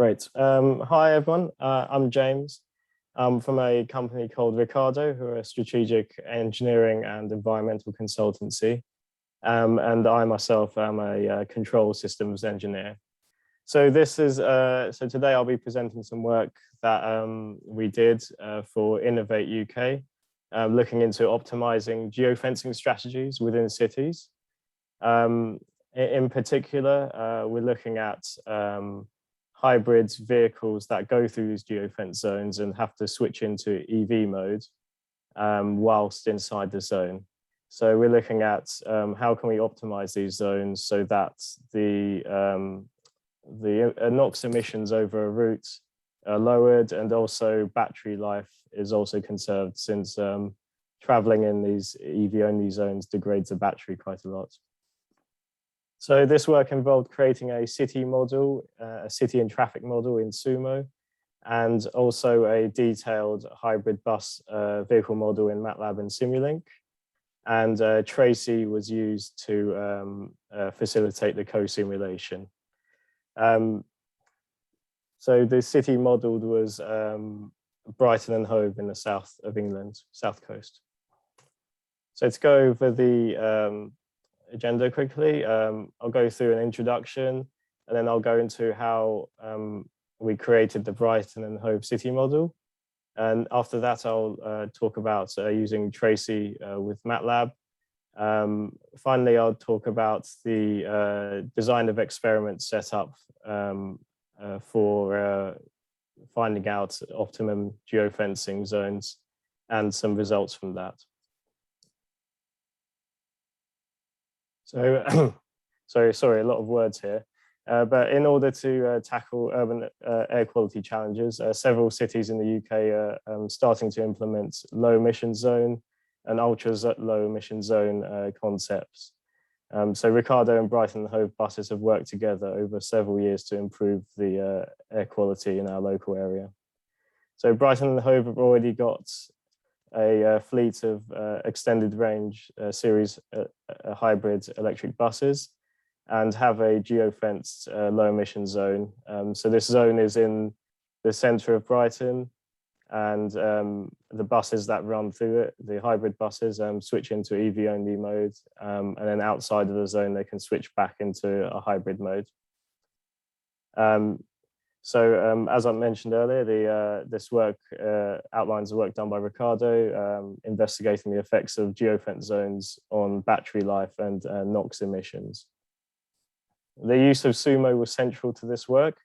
Great. Hi, everyone. I'm James. I'm from a company called Ricardo, who are a strategic engineering and environmental consultancy. And I myself am a control systems engineer. So today I'll be presenting some work that we did for Innovate UK, looking into optimizing geofencing strategies within cities. In particular, we're looking at hybrid vehicles that go through these geofence zones and have to switch into EV mode whilst inside the zone. So we're looking at how can we optimize these zones so that the NOx emissions over a route are lowered, and also battery life is also conserved, since traveling in these EV-only zones degrades the battery quite a lot. So this work involved creating a city model, a city and traffic model in SUMO, and also a detailed hybrid bus vehicle model in MATLAB and Simulink. And Tracy was used to facilitate the co-simulation. So the city modelled was Brighton and Hove in the south of England, south coast. So to go over the agenda quickly, I'll go through an introduction, and then I'll go into how we created the Brighton and Hove city model. And after that, I'll talk about using Tracy with MATLAB. Finally, I'll talk about the design of experiments set up for finding out optimum geofencing zones and some results from that. So, sorry, a lot of words here. But in order to tackle urban air quality challenges, several cities in the UK are starting to implement low emission zone and ultra low emission zone concepts. So Ricardo and Brighton Hove Buses have worked together over several years to improve the air quality in our local area. So Brighton and Hove have already got a fleet of extended range series hybrid electric buses, and have a geofenced low emission zone. So this zone is in the centre of Brighton, and the buses that run through it, the hybrid buses, switch into EV only mode, and then outside of the zone they can switch back into a hybrid mode. So as I mentioned earlier, this work outlines the work done by Ricardo, investigating the effects of geofence zones on battery life and NOx emissions. The use of SUMO was central to this work,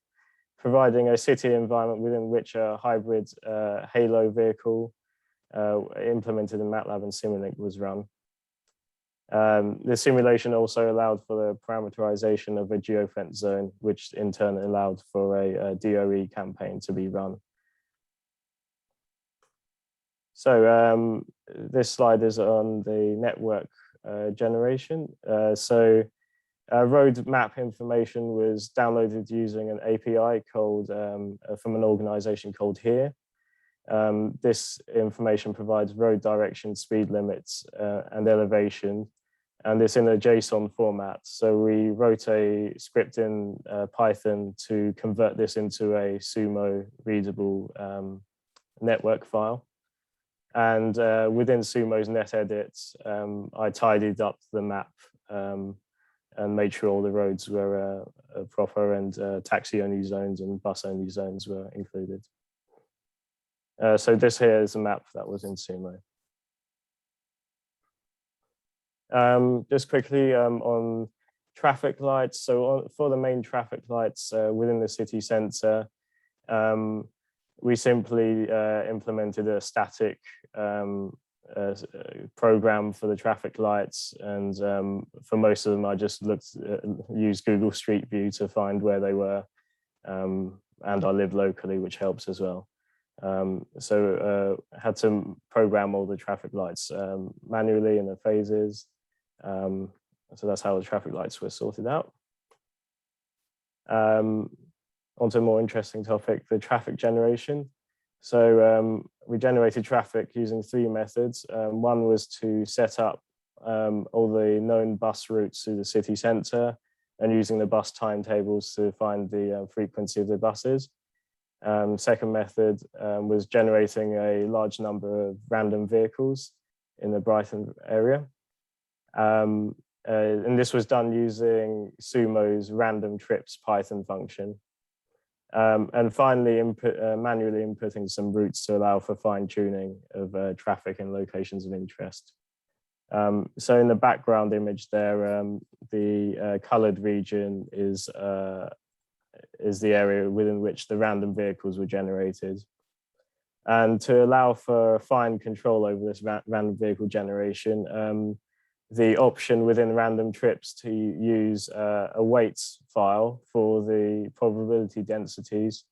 providing a city environment within which a hybrid halo vehicle implemented in MATLAB and Simulink was run. The simulation also allowed for the parameterization of a geofence zone, which in turn allowed for a DOE campaign to be run. So this slide is on the network generation. Road map information was downloaded using an API called from an organization called HERE. This information provides road direction, speed limits, and elevation, and it's in a JSON format. So we wrote a script in Python to convert this into a SUMO readable network file. And within SUMO's net edits, I tidied up the map and made sure all the roads were proper, and taxi-only zones and bus-only zones were included. So this here is a map that was in SUMO. Just quickly on traffic lights. So for the main traffic lights within the city centre, we simply implemented a static program for the traffic lights, and for most of them I just used Google Street View to find where they were, and I live locally, which helps as well. So I had to program all the traffic lights manually in the phases. So that's how the traffic lights were sorted out. Onto a more interesting topic, the traffic generation. So we generated traffic using three methods. One was to set up all the known bus routes through the city centre, and using the bus timetables to find the frequency of the buses. Second method was generating a large number of random vehicles in the Brighton area. And this was done using SUMO's random trips Python function. And finally, manually inputting some routes to allow for fine tuning of traffic and locations of interest. So in the background image there, the colored region is the area within which the random vehicles were generated. And to allow for fine control over this random vehicle generation, the option within random trips to use a weights file for the probability densities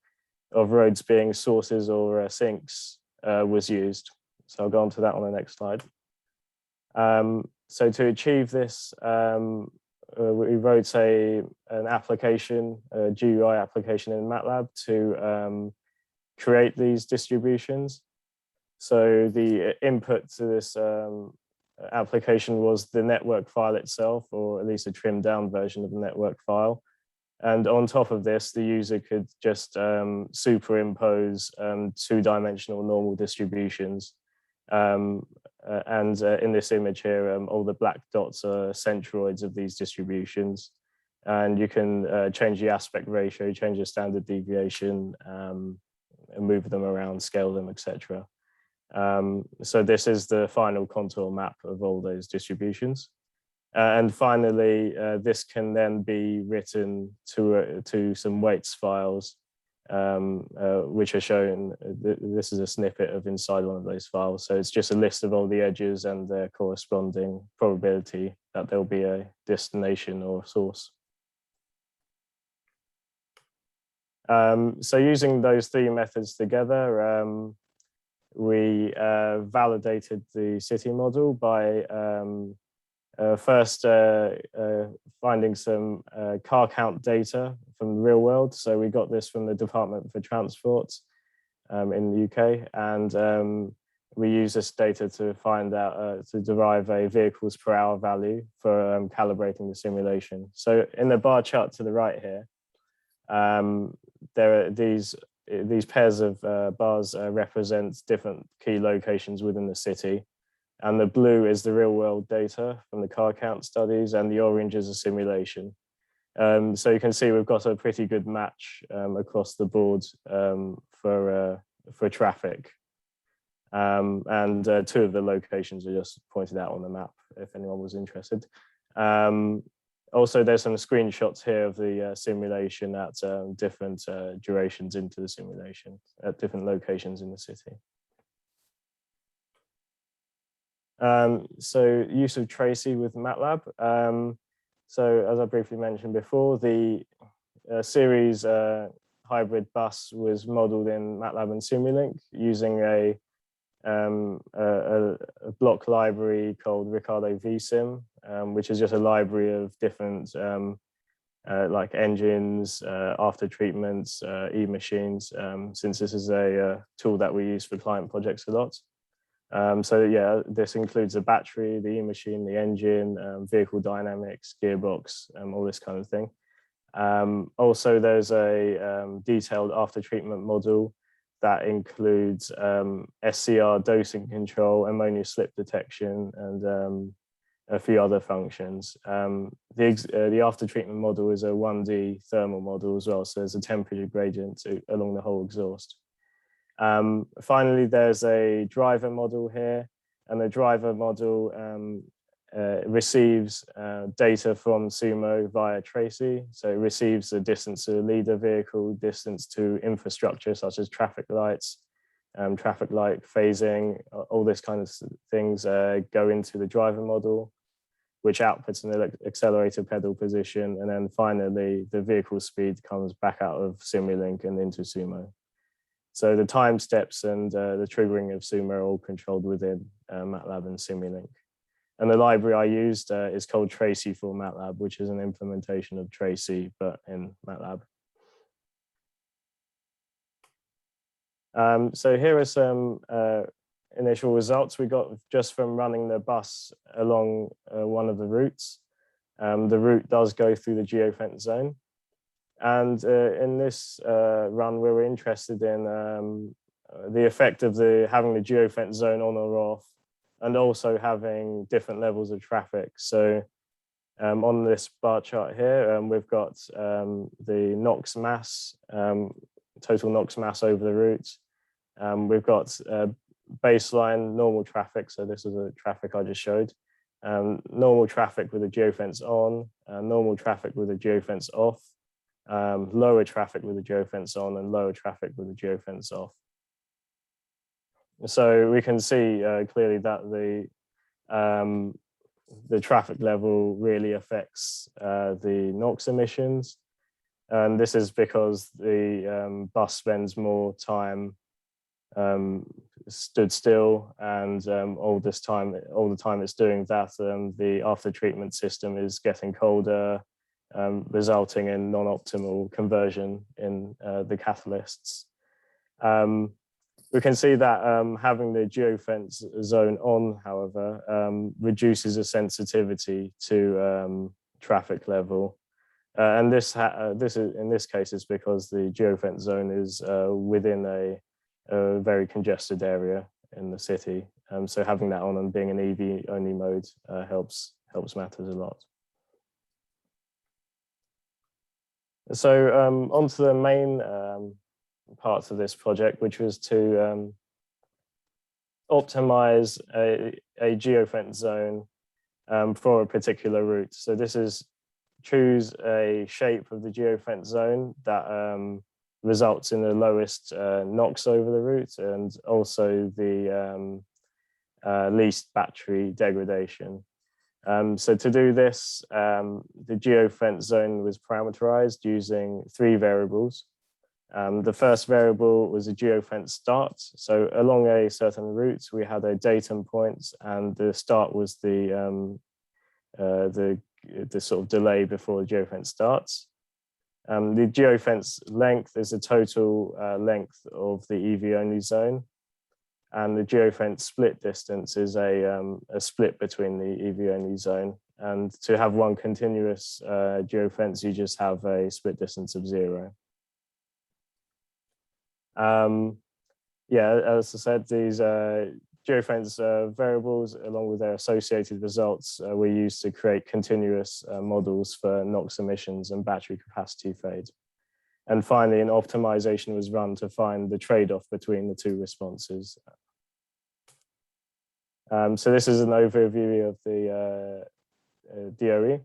of roads being sources or sinks was used. So I'll go on to that on the next slide. So to achieve this, we wrote an application, a GUI application in MATLAB to create these distributions. So the input to this application was the network file itself, or at least a trimmed down version of the network file. And on top of this, the user could just superimpose two-dimensional normal distributions. And in this image here, all the black dots are centroids of these distributions. And you can change the aspect ratio, change the standard deviation, and move them around, scale them, etc. So this is the final contour map of all those distributions. And finally, this can then be written to some weights files, which are shown. This is a snippet of inside one of those files. So it's just a list of all the edges and their corresponding probability that there'll be a destination or source. So using those three methods together, we validated the city model by first finding some car count data from the real world. So we got this from the Department for Transport in the UK, and we use this data to find out, to derive a vehicles per hour value for calibrating the simulation. So in the bar chart to the right here, there are these pairs of bars represent different key locations within the city. And the blue is the real world data from the car count studies, and the orange is a simulation. So you can see we've got a pretty good match across the board for traffic. And two of the locations are just pointed out on the map if anyone was interested. Also, there's some screenshots here of the simulation at different durations into the simulation at different locations in the city. So use of Tracy with MATLAB. So as I briefly mentioned before, the series hybrid bus was modeled in MATLAB and Simulink using a block library called Ricardo VSIM, which is just a library of different like engines, after treatments, e-machines, since this is a tool that we use for client projects a lot. So yeah, this includes a battery, the e-machine, the engine, vehicle dynamics, gearbox, all this kind of thing. Also, there's a detailed after treatment model that includes SCR dosing control, ammonia slip detection, and a few other functions. The after treatment model is a 1D thermal model as well, so there's a temperature gradient along the whole exhaust. Finally, there's a driver model here, and the driver model receives data from SUMO via Tracy. So it receives the distance to a leader vehicle, distance to infrastructure such as traffic lights, traffic light phasing, all this kind of things go into the driver model, which outputs an accelerator pedal position. And then finally, the vehicle speed comes back out of Simulink and into SUMO. So the time steps and the triggering of SUMO are all controlled within MATLAB and Simulink. And the library I used is called Tracy for MATLAB, which is an implementation of Tracy, but in MATLAB. So here are some initial results we got just from running the bus along one of the routes. The route does go through the geofence zone. And in this run, we were interested in the effect of having the geofence zone on or off, and also having different levels of traffic. So on this bar chart here, we've got the NOx mass, total NOx mass over the route. We've got baseline normal traffic. So this is the traffic I just showed. Normal traffic with the geofence on, normal traffic with the geofence off, lower traffic with the geofence on, and lower traffic with the geofence off. So we can see clearly that the traffic level really affects the NOx emissions. And this is because the bus spends more time stood still, and all the time it's doing that, the after treatment system is getting colder, resulting in non-optimal conversion in the catalysts. We can see that having the geofence zone on, however, reduces the sensitivity to traffic level. And this is in this case is because the geofence zone is within a very congested area in the city. So having that on and being an EV only mode helps matters a lot. So onto the main parts of this project, which was to optimize a geofence zone for a particular route. So this is choose a shape of the geofence zone that results in the lowest NOx over the route, and also the least battery degradation. So to do this, the geofence zone was parameterized using 3 variables. The first variable was a geofence start. So along a certain route, we had a datum point, and the start was the sort of delay before the geofence starts. The geofence length is the total length of the EV only zone, and the geofence split distance is a split between the EV only zone. And to have one continuous geofence, you just have a split distance of 0. Yeah, as I said, these geofence variables, along with their associated results, were used to create continuous models for NOx emissions and battery capacity fade. And finally, an optimization was run to find the trade-off between the 2 responses. So this is an overview of the DOE.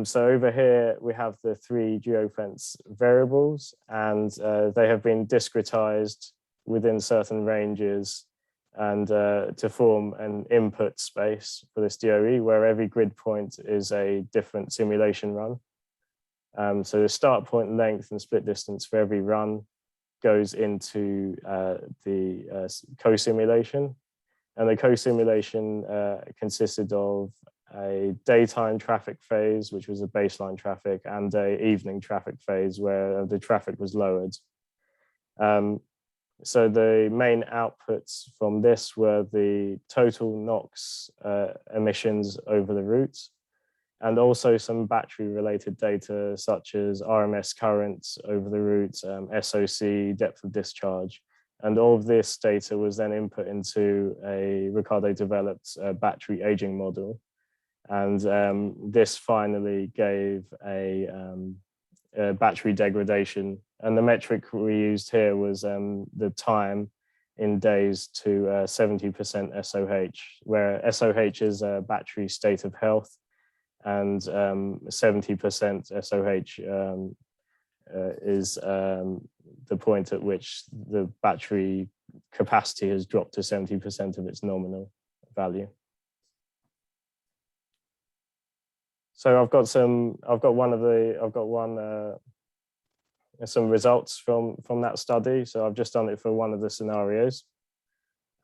So over here, we have the 3 geofence variables, and they have been discretized within certain ranges, and to form an input space for this DOE, where every grid point is a different simulation run. So the start point length and split distance for every run goes into the co-simulation. And the co-simulation consisted of a daytime traffic phase, which was a baseline traffic, and a evening traffic phase where the traffic was lowered. So the main outputs from this were the total NOx emissions over the route, and also some battery related data such as RMS currents over the route, SOC, depth of discharge. And all of this data was then input into a Ricardo developed battery aging model. And this finally gave a battery degradation. And the metric we used here was the time in days to 70% SOH, where SOH is a battery state of health, and 70% SOH is the point at which the battery capacity has dropped to 70% of its nominal value. So I've got some results from that study. So I've just done it for one of the scenarios.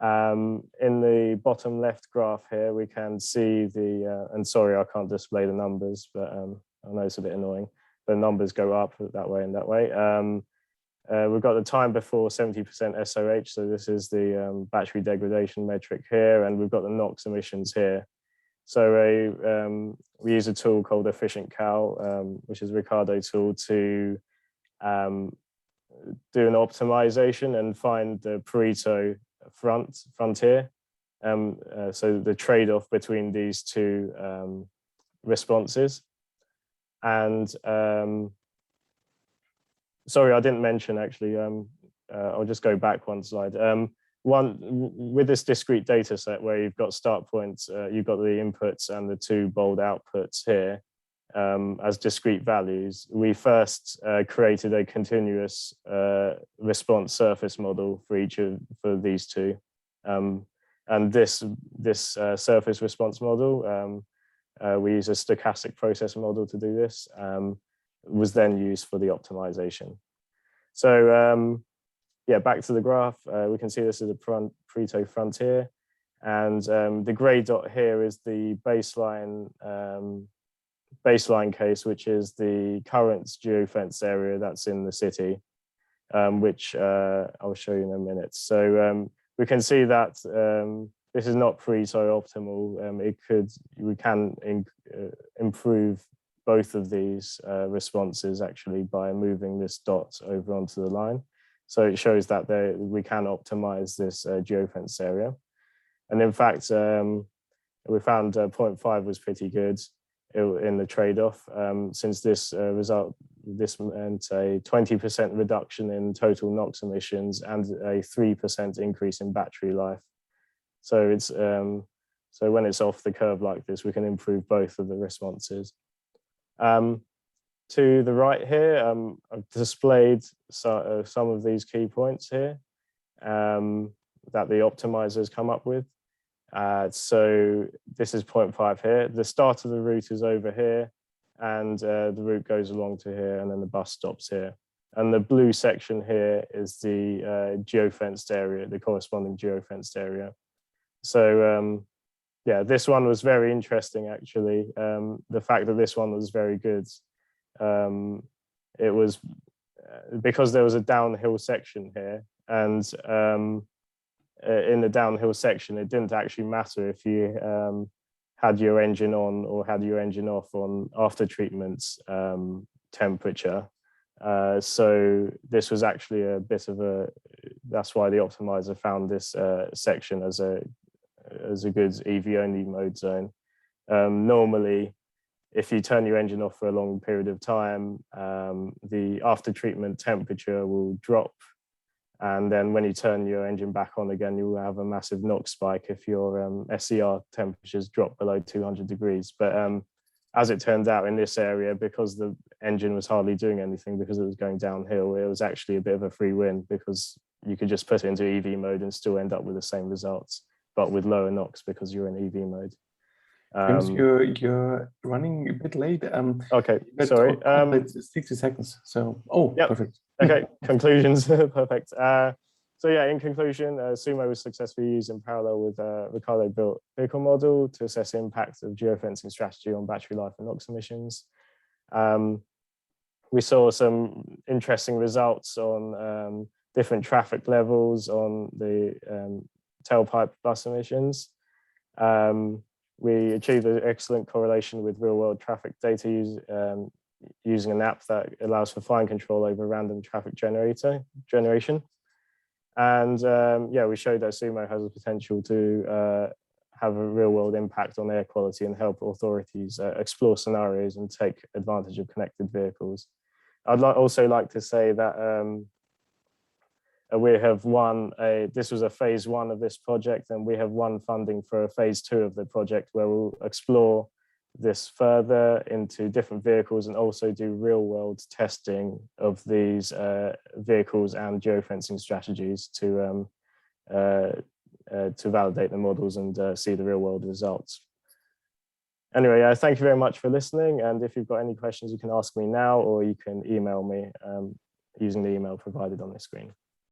In the bottom left graph here, we can see the, and sorry, I can't display the numbers, but I know it's a bit annoying. The numbers go up that way and that way. We've got the time before 70% SOH. So this is the battery degradation metric here, and we've got the NOx emissions here. So we use a tool called Efficient Cal, which is a Ricardo tool to do an optimization and find the Pareto frontier. So the trade-off between these two responses. And sorry, I didn't mention actually, I'll just go back one slide. With this discrete data set where you've got start points, you've got the inputs and the two bold outputs here as discrete values, we first created a continuous response surface model for for these two. And this surface response model, we use a stochastic process model to do this, was then used for the optimization. So yeah, back to the graph, we can see this is a Pareto frontier, and the gray dot here is the baseline case, which is the current geofence area that's in the city, which I'll show you in a minute. So we can see that this is not Pareto optimal. We can improve both of these responses actually by moving this dot over onto the line. So it shows that we can optimize this geofence area. And in fact, we found 0.5 was pretty good in the trade-off, since this meant a 20% reduction in total NOx emissions and a 3% increase in battery life. So it's so when it's off the curve like this, we can improve both of the responses. To the right here, I've displayed some of these key points here that the optimizers come up with. So this is 0.5 here. The start of the route is over here, and the route goes along to here, and then the bus stops here. And the blue section here is the geofenced area, the corresponding geofenced area. So yeah, this one was very interesting actually. The fact that this one was very good. It was because there was a downhill section here, and in the downhill section, it didn't actually matter if you had your engine on or had your engine off on after treatment temperature. So this was actually a bit of that's why the optimizer found this section as a good EV only mode zone. Normally, if you turn your engine off for a long period of time, the after treatment temperature will drop. And then when you turn your engine back on again, you will have a massive NOx spike if your SCR temperatures drop below 200 degrees. But as it turned out in this area, because the engine was hardly doing anything because it was going downhill, it was actually a bit of a free win because you could just put it into EV mode and still end up with the same results, but with lower NOx because you're in EV mode. James, you're running a bit late. Okay, sorry. 60 seconds. So, oh, yep. Perfect. Okay, conclusions, perfect. So yeah, in conclusion, SUMO was successfully used in parallel with Ricardo built vehicle model to assess the impact of geofencing strategy on battery life and NOx emissions. We saw some interesting results on different traffic levels on the tailpipe bus emissions. We achieved an excellent correlation with real-world traffic data using an app that allows for fine control over random traffic generation. And yeah, we showed that SUMO has the potential to have a real-world impact on air quality and help authorities explore scenarios and take advantage of connected vehicles. I'd also like to say that we have this was a phase 1 of this project, and we have won funding for a phase 2 of the project where we'll explore this further into different vehicles and also do real world testing of these vehicles and geofencing strategies to validate the models and see the real world results. Anyway, thank you very much for listening. And if you've got any questions, you can ask me now, or you can email me using the email provided on the screen.